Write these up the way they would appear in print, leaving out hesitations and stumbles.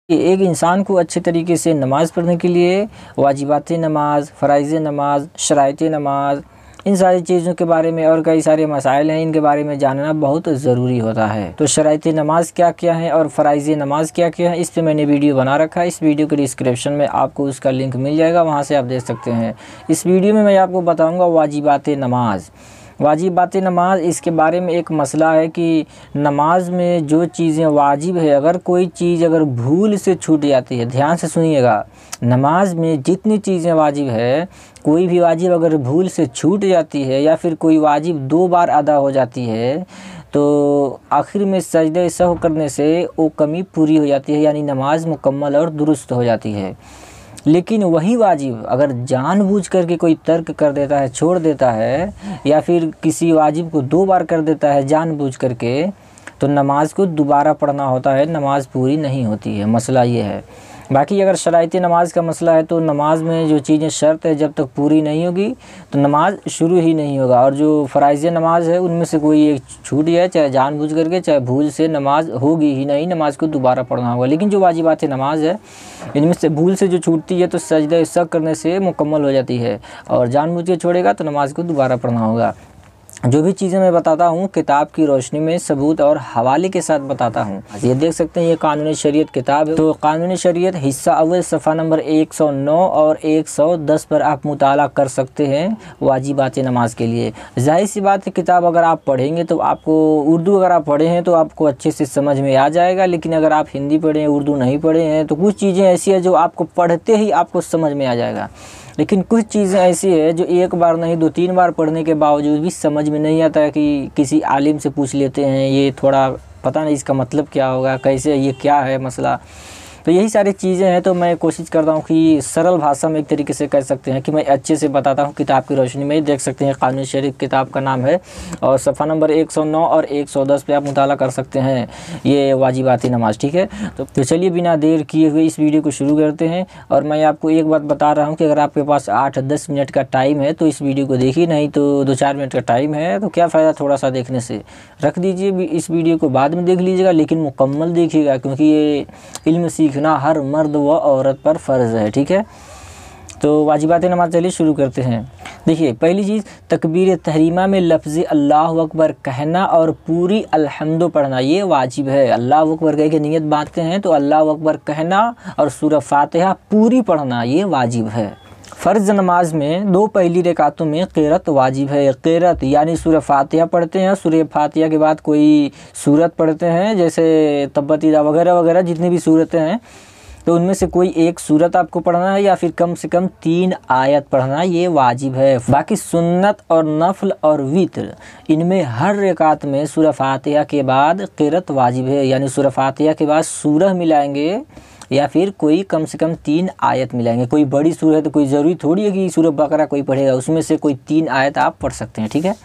एक इंसान को अच्छे तरीके से नमाज़ पढ़ने के लिए वाजिबात नमाज, फ़राइज़ नमाज, शराइत नमाज, इन सारी चीज़ों के बारे में और कई सारे मसाइल हैं, इनके बारे में जानना बहुत ज़रूरी होता है। तो शराइत नमाज क्या क्या है और फ़राइज़ नमाज क्या क्या है, इस पे मैंने वीडियो बना रखा है। इस वीडियो के डिस्क्रिप्शन में आपको उसका लिंक मिल जाएगा, वहाँ से आप देख सकते हैं। इस वीडियो में मैं आपको बताऊँगा वाजिबात नमाज। वाजिबात नमाज, इसके बारे में एक मसला है कि नमाज में जो चीज़ें वाजिब है, अगर कोई चीज़ अगर भूल से छूट जाती है, ध्यान से सुनिएगा, नमाज में जितनी चीज़ें वाजिब है, कोई भी वाजिब अगर भूल से छूट जाती है या फिर कोई वाजिब 2 बार अदा हो जाती है तो आखिर में सजदे सहव करने से वो कमी पूरी हो जाती है, यानी नमाज मुकम्मल और दुरुस्त हो जाती है। लेकिन वही वाजिब अगर जानबूझ करके कोई तर्क कर देता है, छोड़ देता है, या फिर किसी वाजिब को 2 बार कर देता है जानबूझ करके, तो नमाज को दोबारा पढ़ना होता है, नमाज पूरी नहीं होती है। मसला ये है। बाकी अगर शराइत नमाज का मसला है तो नमाज में जो चीज़ें शर्त है जब तक पूरी नहीं होगी तो नमाज शुरू ही नहीं होगा। और जो फ़राइज़ नमाज है उनमें से कोई एक छूट जाए, चाहे जानबूझ करके चाहे भूल से, नमाज होगी ही नहीं, नमाज को दोबारा पढ़ना होगा। लेकिन जो वाजिबात नमाज है इनमें से भूल से जो छूटती है तो सजदा सहव करने से मुकम्मल हो जाती है, और जानबूझ के छोड़ेगा तो नमाज को दोबारा पढ़ना होगा। जो भी चीज़ें मैं बताता हूँ किताब की रोशनी में सबूत और हवाले के साथ बताता हूँ। ये देख सकते हैं, ये कानून शरीयत किताब है। तो कानून शरीयत हिस्सा अव्वल सफ़ा नंबर 109 और 110 पर आप मुताला कर सकते हैं वाजिबात नमाज के लिए। जाहिर सी बात है, किताब अगर आप पढ़ेंगे तो आपको, उर्दू अगर आप पढ़े हैं तो आपको अच्छे से समझ में आ जाएगा। लेकिन अगर आप हिंदी पढ़े हैं, उर्दू नहीं पढ़े हैं, तो कुछ चीज़ें ऐसी है जो आपको पढ़ते ही आपको समझ में आ जाएगा। लेकिन कुछ चीज़ें ऐसी है जो एक बार नहीं 2-3 बार पढ़ने के बावजूद भी समझ में नहीं आता है, कि किसी आलिम से पूछ लेते हैं, ये थोड़ा पता नहीं इसका मतलब क्या होगा, कैसे, ये क्या है मसला। तो यही सारी चीज़ें हैं। तो मैं कोशिश करता हूँ कि सरल भाषा में एक तरीके से कह सकते हैं कि मैं अच्छे से बताता हूँ किताब की रोशनी में। देख सकते हैं कानून शरीफ किताब का नाम है, और सफ़ा नंबर 109 और 110 पे आप मुताला कर सकते हैं ये वाजिबात नमाज। ठीक है, तो चलिए बिना देर किए हुए इस वीडियो को शुरू करते हैं। और मैं आपको एक बात बता रहा हूँ कि अगर आपके पास 8-10 मिनट का टाइम है तो इस वीडियो को देखिए, नहीं तो 2-4 मिनट का टाइम है तो क्या फ़ायदा थोड़ा सा देखने से, रख दीजिए। इस वीडियो को बाद में देख लीजिएगा, लेकिन मुकम्मल देखिएगा, क्योंकि ये इल्म सीखना हर मर्द व औरत पर फ़र्ज़ है। ठीक है, तो वाजिबात नमाज चलिए शुरू करते हैं। देखिए, पहली चीज़, तकबीर तहरीमा में लफ्ज़ अल्लाह अकबर कहना और पूरी अल्हम्दु पढ़ना, ये वाजिब है। अल्लाह अकबर कह के नियत बांधते हैं तो अल्लाह अकबर कहना और सूरह फातिहा पूरी पढ़ना, ये वाजिब है। फ़र्ज़ नमाज में 2 पहली रकातों में क़िरात वाजिब है। क़िरात यानी सूरह फातिहा पढ़ते हैं, सूरह फातिहा के बाद कोई सूरत पढ़ते हैं, जैसे तब्बत यदा वगैरह वगैरह जितनी भी सूरतें हैं, तो उनमें से कोई एक सूरत आपको पढ़ना है, या फिर कम से कम 3 आयत पढ़ना, ये वाजिब है। बाकी सुन्नत और नफल और वित्र, इनमें हर रकात में सूरह फातिहा के बाद क़िरात वाजिब है, यानी सूरह फातिहा के बाद सूरह मिलाएंगे या फिर कोई कम से कम 3 आयत मिलाएंगे। कोई बड़ी सूरह है तो कोई ज़रूरी थोड़ी है कि सूरह बकरा कोई पढ़ेगा, उसमें से कोई 3 आयत आप पढ़ सकते हैं। ठीक है,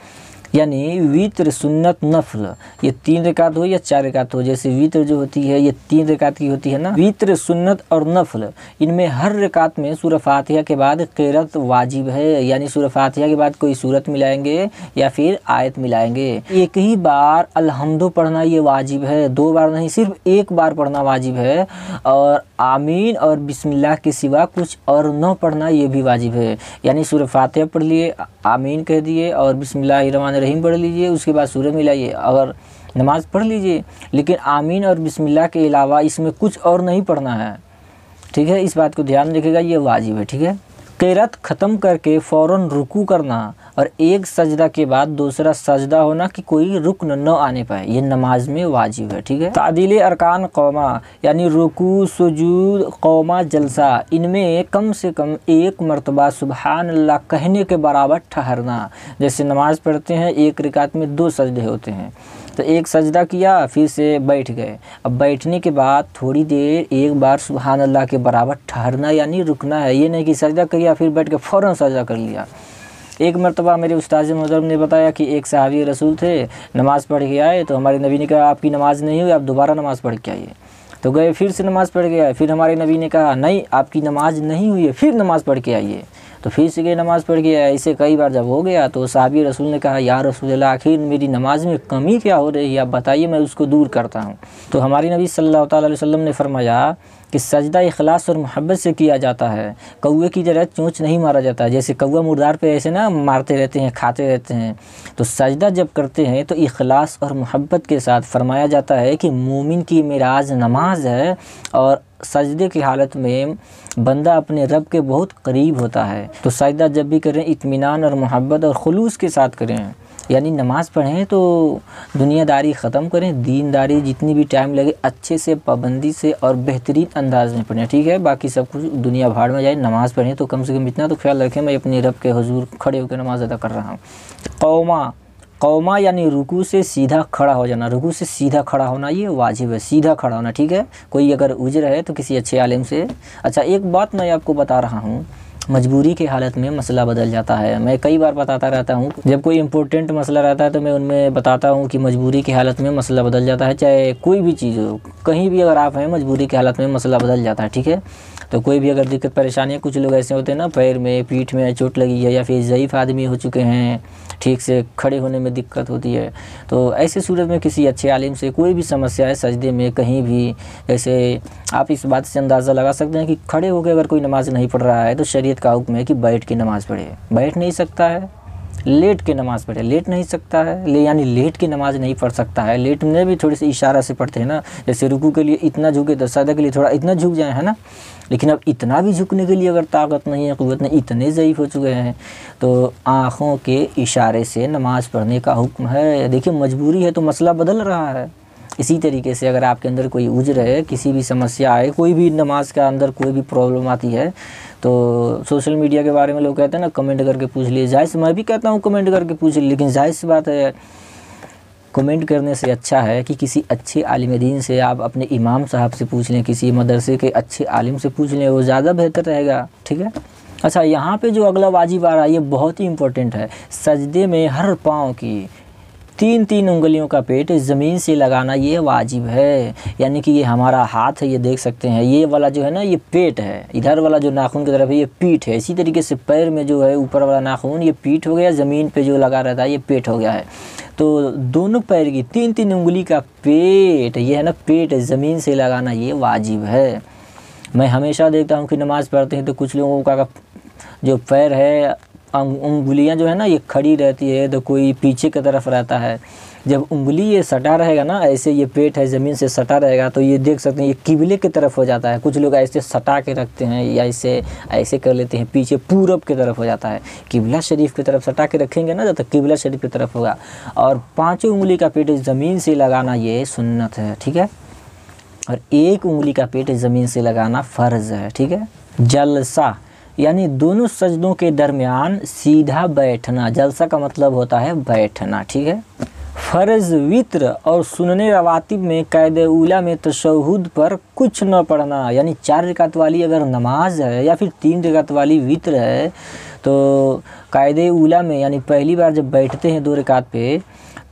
यानी वित्र, सुन्नत, नफल, ये 3 रकात हो या 4 रकात हो, जैसे वित्र जो होती है ये 3 रकात की होती है ना। वित्र, सुन्नत और नफल, इनमें हर रकात में सूरह फातिहा के बाद क़िरात वाजिब है, यानी सूरह फातिहा के बाद कोई सूरत मिलाएंगे या फिर आयत मिलाएंगे। एक ही बार अल्हम्दु पढ़ना ये वाजिब है, 2 बार नहीं, सिर्फ 1 बार पढ़ना वाजिब है। और आमीन और बिस्मिल्लाह के सिवा कुछ और न पढ़ना ये भी वाजिब है, यानी सूरह फातिहा पढ़ लिए, आमीन कह दिए और बिस्मिल्लाहिर्रहमानिर्रहीम पढ़ लीजिए, उसके बाद सूरह मिलाइए और नमाज़ पढ़ लीजिए। लेकिन आमीन और बिस्मिल्लाह के अलावा इसमें कुछ और नहीं पढ़ना है। ठीक है, इस बात को ध्यान रखिएगा, ये वाजिब है। ठीक है, क़िरात ख़त्म करके फ़ौरन रुकू करना और एक सजदा के बाद दूसरा सजदा होना कि कोई रुकन न आने पाए, ये नमाज में वाजिब है। ठीक है, तादील अरकान कौमा, यानी रुकू, सुजूद, कौमा, जलसा, इनमें कम से कम 1 मरतबा सुबहान अल्लाह कहने के बराबर ठहरना। जैसे नमाज़ पढ़ते हैं, 1 रकात में 2 सजदे होते हैं, तो 1 सजदा किया फिर से बैठ गए। अब बैठने के बाद थोड़ी देर 1 बार सुबहान अल्लाह के बराबर ठहरना, यानी रुकना है। ये नहीं कि सजदा किया फिर बैठ के फ़ौरन सजदा कर लिया। एक मरतबा मेरे उस्ताद मोहतरम ने बताया कि एक सहाबी रसूल थे, नमाज़ पढ़ के आए तो हमारे नबी ने कहा आपकी नमाज़ नहीं हुई, आप दोबारा नमाज़ पढ़ के आइए। तो गए, फिर से नमाज़ पढ़ के आए, फिर हमारे नबी ने कहा नहीं आपकी नमाज़ नहीं हुई है, फिर नमाज़ पढ़ के आइए। तो फिर से गए, नमाज़ पढ़ के आए। ऐसे कई बार जब हो गया तो सहाबी रसूल ने कहा या रसूलल्लाह, आखिर मेरी नमाज में कमी क्या हो रही है, आप बताइए, मैं उसको दूर करता हूँ। तो हमारे नबी सल्लल्लाहु अलैहि वसल्लम ने फरमाया कि सजदा इखलास और मोहब्बत से किया जाता है। कौवे की तरह चोंच नहीं मारा जाता, जैसे कौवा मुर्दार पे ऐसे ना मारते रहते हैं, खाते रहते हैं। तो सजदा जब करते हैं तो इखलास और मोहब्बत के साथ फरमाया जाता है कि मोमिन की मेराज नमाज है, और सजदे की हालत में बंदा अपने रब के बहुत करीब होता है। तो सजदा जब भी करें इत्मीनान और मोहब्बत और खुलूस के साथ करें, यानी नमाज़ पढ़ें तो दुनियादारी ख़त्म करें, दीनदारी जितनी भी टाइम लगे अच्छे से, पाबंदी से और बेहतरीन अंदाज में पढ़ें, ठीक है। बाकी सब कुछ दुनिया भाड़ में जाए, नमाज़ पढ़ें तो कम से कम इतना तो ख्याल रखें मैं अपने रब के हुजूर खड़े होकर नमाज़ अदा कर रहा हूँ। कौमा यानी रुकू से सीधा खड़ा हो जाना, रुकू से सीधा खड़ा होना ये वाजिब है, सीधा खड़ा होना, ठीक है। कोई अगर उज्र है तो किसी अच्छे आलिम से। अच्छा, एक बात मैं आपको बता रहा हूँ, मजबूरी की हालत में मसला बदल जाता है। मैं कई बार बताता रहता हूँ, जब कोई इम्पोर्टेंट मसला रहता है तो मैं उनमें बताता हूँ कि मजबूरी की हालत में मसला बदल जाता है। चाहे कोई भी चीज़ हो, कहीं भी अगर आप हैं, मजबूरी की हालत में मसला बदल जाता है, ठीक है। तो कोई भी अगर दिक्कत परेशानी है, कुछ लोग ऐसे होते हैं ना, पैर में, पीठ में चोट लगी है, या फिर ज़ईफ़ आदमी हो चुके हैं, ठीक से खड़े होने में दिक्कत होती है, तो ऐसे सूरत में किसी अच्छे आलिम से कोई भी समस्या है सजदे में कहीं भी, जैसे आप इस बात से अंदाज़ा लगा सकते हैं कि खड़े होकर अगर कोई नमाज़ नहीं पढ़ रहा है तो शरीयत का हुक्म है कि बैठ के नमाज़ पढ़े। बैठ नहीं सकता है, लेट के नमाज़ पढ़े। लेट नहीं सकता है, यानी लेट के नमाज़ नहीं पढ़ सकता है। लेट में भी थोड़ी सी इशारा से पढ़ते हैं ना, जैसे रुकू के लिए इतना झुके तो सजदा के लिए थोड़ा इतना झुक जाए, है ना। लेकिन अब इतना भी झुकने के लिए अगर ताकत नहीं है, क़ुव्वत नहीं, इतने ज़ईफ़ हो चुके हैं, तो आँखों के इशारे से नमाज़ पढ़ने का हुक्म है। देखिए, मजबूरी है तो मसला बदल रहा है। इसी तरीके से अगर आपके अंदर कोई उज्र है, किसी भी समस्या आए, कोई भी नमाज के अंदर कोई भी प्रॉब्लम आती है, तो सोशल मीडिया के बारे में लोग कहते हैं ना, कमेंट करके पूछ लिए। जायज़, मैं भी कहता हूँ कमेंट करके पूछ लिए, लेकिन जायज़ सी बात है, कमेंट करने से अच्छा है कि किसी अच्छे आलिम दीन से आप अपने इमाम साहब से पूछ लें, किसी मदरसे के अच्छे आलिम से पूछ लें, वो ज़्यादा बेहतर रहेगा, ठीक है। अच्छा, यहाँ पे जो अगला वाजिब आ रहा है ये बहुत ही इम्पोर्टेंट है। सजदे में हर पाँव की 3-3 उंगलियों का पेट ज़मीन से लगाना ये वाजिब है। यानी कि ये हमारा हाथ है, ये देख सकते हैं, ये वाला जो है ना ये पेट है, इधर वाला जो नाखून की तरफ है ये पीठ है। इसी तरीके से पैर में जो है ऊपर वाला नाखून ये पीठ हो गया, ज़मीन पे जो लगा रहता है ये पेट हो गया है। तो दोनों पैर की 3-3 उंगली का पेट, ये है ना पेट, ज़मीन से लगाना ये वाजिब है। मैं हमेशा देखता हूँ कि नमाज़ पढ़ते हैं तो कुछ लोगों का जो पैर है, उंगलियां जो है ना ये खड़ी रहती है, तो कोई पीछे की तरफ रहता है। जब उंगली ये सटा रहेगा ना, ऐसे ये पेट है ज़मीन से सटा रहेगा, तो ये देख सकते हैं ये किबले की तरफ हो जाता है। कुछ लोग ऐसे सटा के रखते हैं या ऐसे कर लेते हैं, पीछे पूरब की तरफ हो जाता है। किबला शरीफ की तरफ सटा के रखेंगे ना, जब तक किबला शरीफ की तरफ होगा। और 5 उंगली का पेट ज़मीन से लगाना ये सुन्नत है, ठीक है। और 1 उंगली का पेट ज़मीन से लगाना फ़र्ज़ है, ठीक है। जलसा यानी दोनों सजदों के दरमियान सीधा बैठना। जलसा का मतलब होता है बैठना, ठीक है। फ़र्ज़, वित्र और सुनने रवातिब में कायदे उला में तशहुद पर कुछ न पढ़ना। यानी 4 रकात वाली अगर नमाज है या फिर 3 रकात वाली वित्र है, तो कायदे उला में यानी पहली बार जब बैठते हैं 2 रकात पे,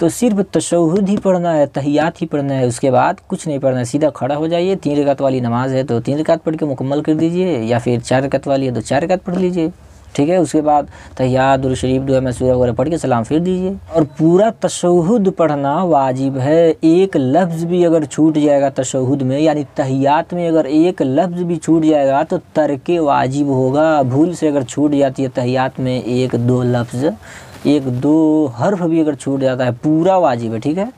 तो सिर्फ तशहुद ही पढ़ना है, तहियात ही पढ़ना है, उसके बाद कुछ नहीं पढ़ना है। सीधा खड़ा हो जाइए। 3 रकात वाली नमाज है तो 3 रकात पढ़ के मुकम्मल कर दीजिए, या फिर 4 रकात वाली है तो 4 रकात पढ़ लीजिए, ठीक है। उसके बाद तहियात, दुरूद शरीफ, दुआ मसूरा वगैरह पढ़ के सलाम फिर दीजिए। और पूरा तशहुद पढ़ना वाजिब है। एक लफ्ज़ भी अगर छूट जाएगा तशहुद में, यानी तहियात में अगर एक लफ्ज़ भी छूट जाएगा तो तर्के वाजिब होगा। भूल से अगर छूट जाती है तहियात में 1-2 लफ्ज़, 1-2 हर्फ भी अगर छूट जाता है, पूरा वाजिब है, ठीक है।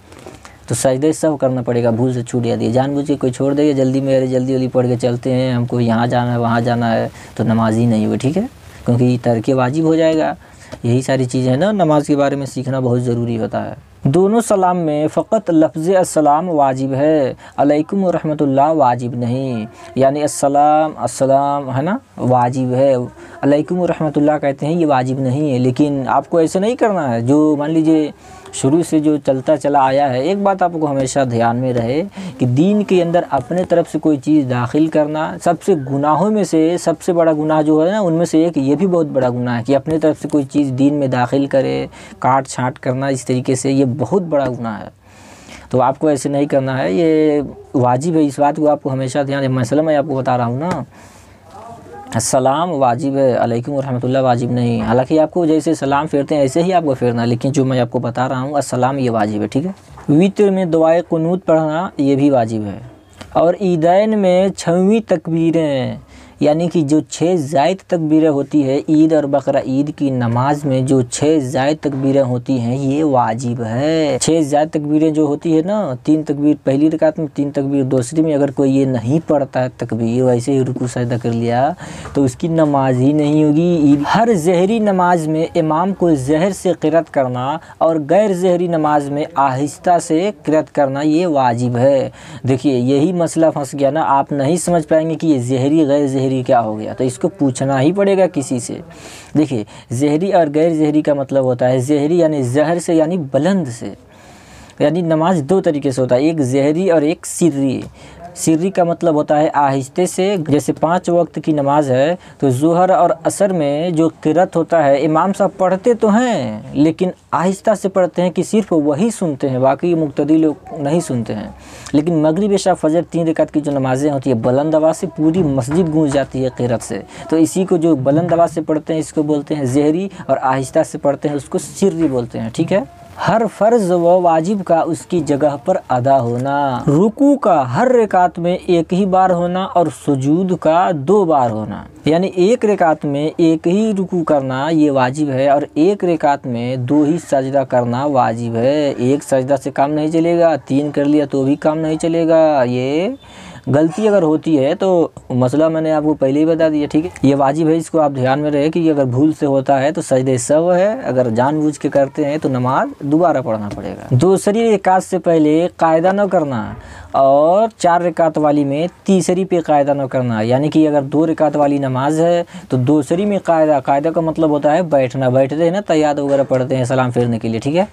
तो सजदे सब करना पड़ेगा। भूल से छूट जाती है, जानबूझ के कोई छोड़ देगा, जल्दी में अरे जल्दी पढ़ के चलते हैं, हमको यहाँ जाना है वहाँ जाना है, तो नमाज ही नहीं हुई, ठीक है, क्योंकि तर्के वाजिब हो जाएगा। यही सारी चीज़ें हैं ना, नमाज के बारे में सीखना बहुत ज़रूरी होता है। दोनों सलाम में फ़कत लफ्ज़ अस्सलाम वाजिब है, अलैकुम व रहमतुल्लाह वाजिब नहीं। यानी अस्सलाम है ना वाजिब है, अलैकुम व रहमतुल्लाह कहते हैं ये वाजिब नहीं है। लेकिन आपको ऐसे नहीं करना है। जो मान लीजिए शुरू से जो चलता चला आया है, एक बात आपको हमेशा ध्यान में रहे कि दीन के अंदर अपने तरफ से कोई चीज़ दाखिल करना सबसे गुनाहों में से सबसे बड़ा गुनाह जो है ना, उनमें से एक ये भी बहुत बड़ा गुनाह है कि अपने तरफ से कोई चीज़ दीन में दाखिल करे, काट छाँट करना इस तरीके से, ये बहुत बड़ा गुनाह है। तो आपको ऐसे नहीं करना है, ये वाजिब है। इस बात को आपको हमेशा ध्यान, मसला मैं आपको बता रहा हूँ ना, सलाम वाजिब है, अलैकुम रहमतुल्लाह वाजिब नहीं। हालांकि आपको जैसे सलाम फेरते हैं ऐसे ही आपको फेरना, लेकिन जो मैं आपको बता रहा हूँ अस्सलाम ये वाजिब है, ठीक है। वित्र में दुआए कुनूत पढ़ना ये भी वाजिब है। और ईदैन में 6वीं तकबीरें, यानी कि जो 6 ज़ायद तकबीरें होती है ईद और बकरा ईद की नमाज में, जो 6 ज़ायद तकबीरें होती हैं ये वाजिब है। 6 ज़ायद तकबीरें जो होती है ना, 3 तकबीर पहली रकात में, 3 तकबीर दूसरी में, अगर कोई ये नहीं पढ़ता है तकबीर, वैसे ही रुकू सजदा कर लिया तो उसकी नमाज ही नहीं होगी। हर ज़हरी नमाज में इमाम को ज़हर से क़िरात करना और गैर ज़हरी नमाज में आहिस्ता से क़िरात करना ये वाजिब है। देखिए यही मसला फंस गया ना, आप नहीं समझ पाएंगे कि ये ज़हरी गैर ज़हरी क्या हो गया, तो इसको पूछना ही पड़ेगा किसी से। देखिए ज़हरी और गैर ज़हरी का मतलब होता है, ज़हरी यानी जहर से यानी बुलंद से, यानी नमाज 2 तरीके से होता है, एक ज़हरी और एक सिर्री। सिर्री का मतलब होता है आहिस्ते से, जैसे 5 वक्त की नमाज है तो ज़ोहर और असर में जो क़िरात होता है इमाम साहब पढ़ते तो हैं लेकिन आहिस्ता से पढ़ते हैं कि सिर्फ वही सुनते हैं, बाकी मुक्तदी लोग नहीं सुनते हैं। लेकिन मगरिब इशा फजर 3 रकात की जो नमाज़ें होती है बुलंद आवाज़ से पूरी मस्जिद गूंज जाती है क़िरात से, तो इसी को जो बुलंद आवाज़ से पढ़ते हैं इसको बोलते हैं ज़हरी, और आहिस्ता से पढ़ते हैं उसको सिर्री बोलते हैं। ठीक है। हर फ़र्ज़ व वाजिब का उसकी जगह पर अदा होना, रुकू का हर रकात में एक ही बार होना और सुजूद का 2 बार होना, यानी एक रकात में एक ही रुकू करना ये वाजिब है और एक रकात में 2 ही सजदा करना वाजिब है। एक सजदा से काम नहीं चलेगा, 3 कर लिया तो भी काम नहीं चलेगा। ये गलती अगर होती है तो मसला मैंने आपको पहले ही बता दिया। ठीक है, ये वाजिब है, इसको आप ध्यान में रहे कि अगर भूल से होता है तो सजदे सहव है, अगर जानबूझ के करते हैं तो नमाज दोबारा पढ़ना पड़ेगा। दूसरी रकात से पहले कायदा न करना और 4 रकात वाली में तीसरी पे कायदा न करना, यानी कि अगर 2 रकात वाली नमाज है तो दूसरी में कायदा का मतलब होता है बैठना, बैठते हैं ना तैयाद वगैरह पढ़ते हैं सलाम फेरने के लिए। ठीक है,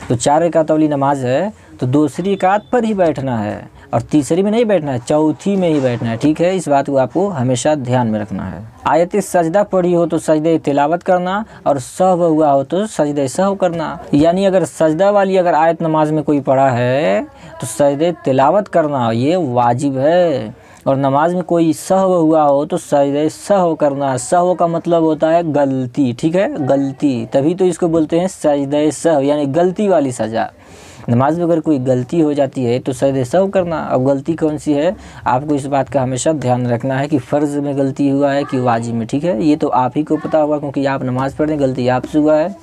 तो 4 रकात वाली नमाज है तो दूसरी रकात पर ही बैठना है और तीसरी में नहीं बैठना है, चौथी में ही बैठना है। ठीक है, इस बात को आपको हमेशा ध्यान में रखना है। आयत सजदा पढ़ी हो तो सजदे तिलावत करना और सहव हुआ हो तो सजदे सहव करना, यानी अगर सजदा वाली अगर आयत नमाज में कोई पढ़ा है तो सजदे तिलावत करना ये वाजिब है, और नमाज में कोई सहव हुआ हो तो सजदे सहव करना। सहव का मतलब होता है गलती। ठीक है, गलती, तभी तो इसको बोलते हैं सजदे सहव, यानी गलती वाली सजा। नमाज में अगर कोई गलती हो जाती है तो सजदे सहव करना। अब गलती कौन सी है आपको इस बात का हमेशा ध्यान रखना है कि फ़र्ज़ में गलती हुआ है कि वाजिब में। ठीक है, ये तो आप ही को पता होगा क्योंकि आप नमाज़ पढ़ रहे हैं, गलती आपसे हुआ है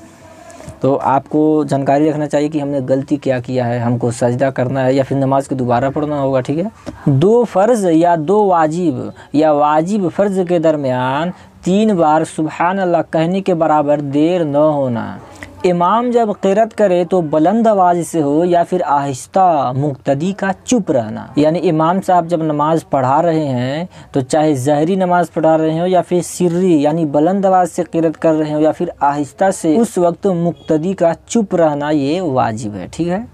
तो आपको जानकारी रखना चाहिए कि हमने गलती क्या किया है, हमको सजदा करना है या फिर नमाज को दोबारा पढ़ना होगा। ठीक है, 2 फ़र्ज़ या 2 वाजिब या वाजिब फ़र्ज़ के दरमियान 3 बार सुबहान अल्लाह कहने के बराबर देर न होना। इमाम जब क़िरात करे तो बुलंद आवाज़ से हो या फिर आहिस्ता, मुक्तदी का चुप रहना, यानी इमाम साहब जब नमाज़ पढ़ा रहे हैं तो चाहे ज़हरी नमाज़ पढ़ा रहे हो या फिर सिर्री यानी बुलंद आवाज़ से क़िरात कर रहे हो या फिर आहिस्ता से, उस वक्त मुक्तदी का चुप रहना ये वाजिब है। ठीक है,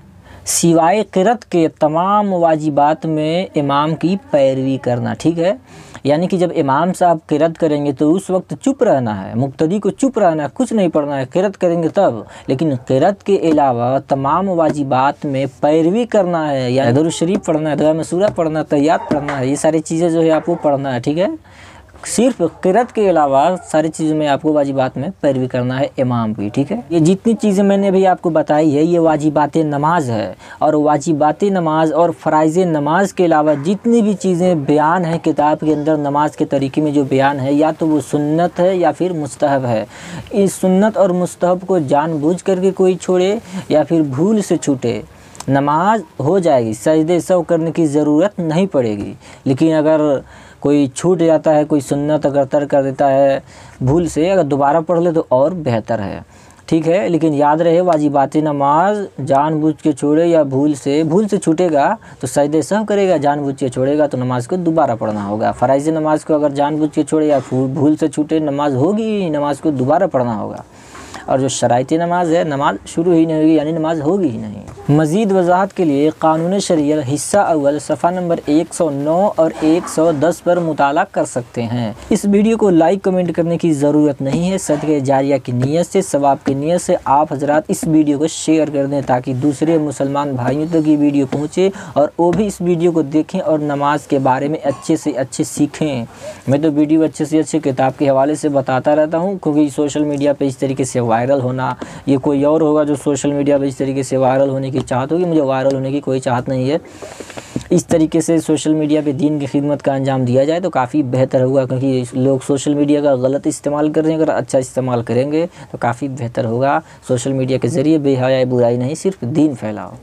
सिवाय क़िरात के तमाम वाजिबात में इमाम की पैरवी करना। ठीक है, यानी कि जब इमाम साहब क़िरात करेंगे तो उस वक्त चुप रहना है, मुक्तदी को चुप रहना है, कुछ नहीं पढ़ना है, क़िरात करेंगे तब। लेकिन क़िरात के अलावा तमाम वाजिबात में पैरवी करना है, या दुरूद शरीफ पढ़ना है, दुआ मसूरा पढ़ना है, तहियात पढ़ना है, ये सारी चीज़ें जो है आपको पढ़ना है। ठीक है, सिर्फ क़िरात के अलावा सारी चीज़ों में आपको वाजिबात में पैरवी करना है इमाम की। ठीक है, ये जितनी चीज़ें मैंने अभी आपको बताई है ये वाजिबात नमाज है, और वाजिबात नमाज और फ़राइज़ नमाज के अलावा जितनी भी चीज़ें बयान हैं किताब के अंदर नमाज के तरीके में जो बयान है, या तो वो सुन्नत है या फिर मुस्तहब है। इस सुन्नत और मुस्तहब को जानबूझ करके कोई छोड़े या फिर भूल से छूटे, नमाज हो जाएगी, सजदे सहव करने की ज़रूरत नहीं पड़ेगी। लेकिन अगर कोई छूट जाता है, कोई सुन्नत अगर तर्क कर देता है भूल से, अगर दोबारा पढ़ ले तो और बेहतर है। ठीक है, लेकिन याद रहे वाजिबात नमाज जानबूझ के छोड़े या भूल से छूटेगा तो सजदे सहव करेगा, जानबूझ के छोड़ेगा तो नमाज को दोबारा पढ़ना होगा। फ़राइज़ नमाज को अगर जानबूझ के छोड़े या भूल से छूटे नमाज होगी ही, नमाज को दोबारा पढ़ना होगा। और जो शराइती नमाज है नमाज शुरू ही नहीं होगी, यानी नमाज होगी ही नहीं। मज़ीद वजाहत के लिए कानून शरीयत हिस्सा अव्वल सफ़ा नंबर 109 और 110 पर मुताला कर सकते हैं। इस वीडियो को लाइक कमेंट करने की ज़रूरत नहीं है, सदक़े जारिया की नीयत से, सवाब की नीयत से आप हजरात इस वीडियो को शेयर कर दें ताकि दूसरे मुसलमान भाइयों तक ये वीडियो पहुँचे और वो भी इस वीडियो को देखें और नमाज के बारे में अच्छे से अच्छे सीखें। मैं तो वीडियो अच्छे से अच्छे किताब के हवाले से बताता रहता हूँ, क्योंकि सोशल मीडिया पर इस तरीके से वायरल होना, ये कोई और होगा जो सोशल मीडिया पर इस तरीके से वायरल होने की चाहत होगी, मुझे वायरल होने की कोई चाहत नहीं है। इस तरीके से सोशल मीडिया पे दीन की खिदमत का अंजाम दिया जाए तो काफ़ी बेहतर होगा, क्योंकि लोग सोशल मीडिया का गलत इस्तेमाल कर रहे हैं। अगर अच्छा इस्तेमाल करेंगे तो काफ़ी बेहतर होगा। सोशल मीडिया के ज़रिए बेहयाई बुराई नहीं, सिर्फ दीन फैलाओ।